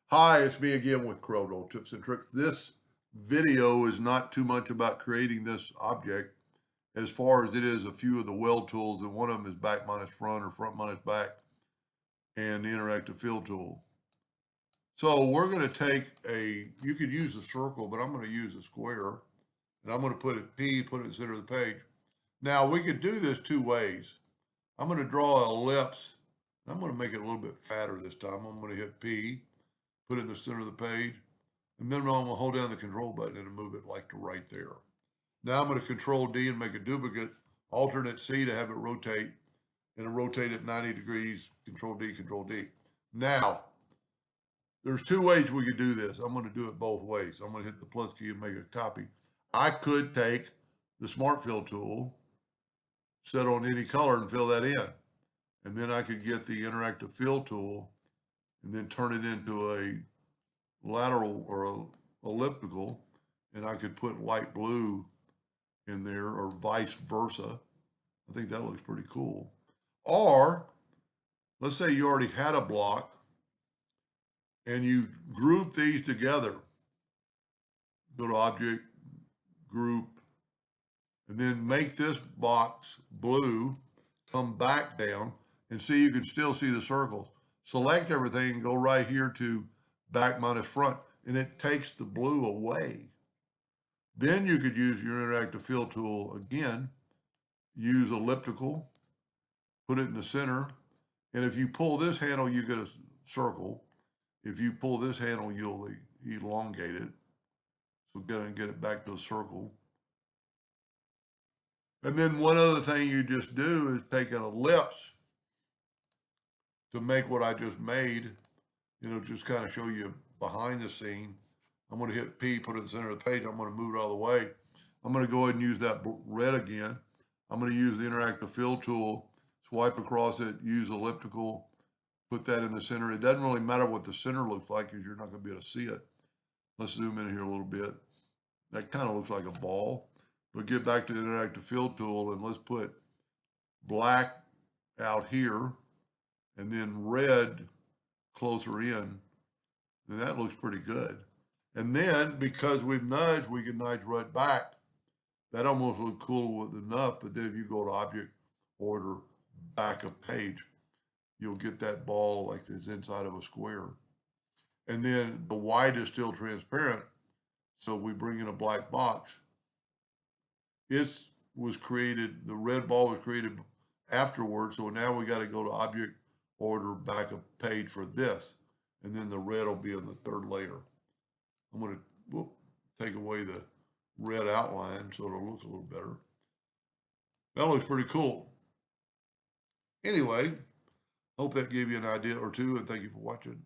Hi, it's me again with Corel Tips and Tricks. This video is not too much about creating this object as far as it is a few of the weld tools, and one of them is back minus front or front minus back and the interactive fill tool. So we're going to take you could use a circle, but I'm going to use a square, and I'm going to put it P, put it in the center of the page. Now we could do this two ways. I'm going to draw an ellipse. I'm going to make it a little bit fatter this time. I'm going to hit P, put it in the center of the page, and then I'm going to hold down the control button and move it like to right there. Now I'm going to control D and make a duplicate, alternate C to have it rotate, and rotate it 90 degrees, control D, control D. Now, there's two ways we could do this. I'm going to do it both ways. I'm going to hit the plus key and make a copy. I could take the Smart Fill tool, set on any color and fill that in. And then I could get the interactive fill tool and then turn it into a lateral or a elliptical, and I could put light blue in there or vice versa. I think that looks pretty cool. Or let's say you already had a block and you group these together. Go to Object, Group, and then make this box blue, come back down, and see you can still see the circles. Select everything and go right here to back minus front, and it takes the blue away. Then you could use your interactive fill tool again, use elliptical, put it in the center, and if you pull this handle, you get a circle. If you pull this handle, you'll elongate it. So get it back to a circle. And then one other thing you just do is take an ellipse to make what I just made, just kind of show you behind the scene. I'm going to hit P, put it in the center of the page. I'm going to move it all the way. I'm going to go ahead and use that red again. I'm going to use the interactive fill tool, swipe across it, use elliptical, put that in the center. It doesn't really matter what the center looks like because you're not going to be able to see it. Let's zoom in here a little bit. That kind of looks like a ball. But get back to the interactive fill tool and let's put black out here and then red closer in. And that looks pretty good. And then because we've nudged, we can nudge right back. That almost looks cool enough, but then if you go to Object, Order, Back of Page, you'll get that ball like it's inside of a square. And then the white is still transparent, so we bring in a black box. The red ball was created afterwards, so now we got to go to Object, Order, Back of Page for this, and then the red will be in the third layer. I'm going to take away the red outline so it'll look a little better. That looks pretty cool. Anyway, hope that gave you an idea or two, and thank you for watching.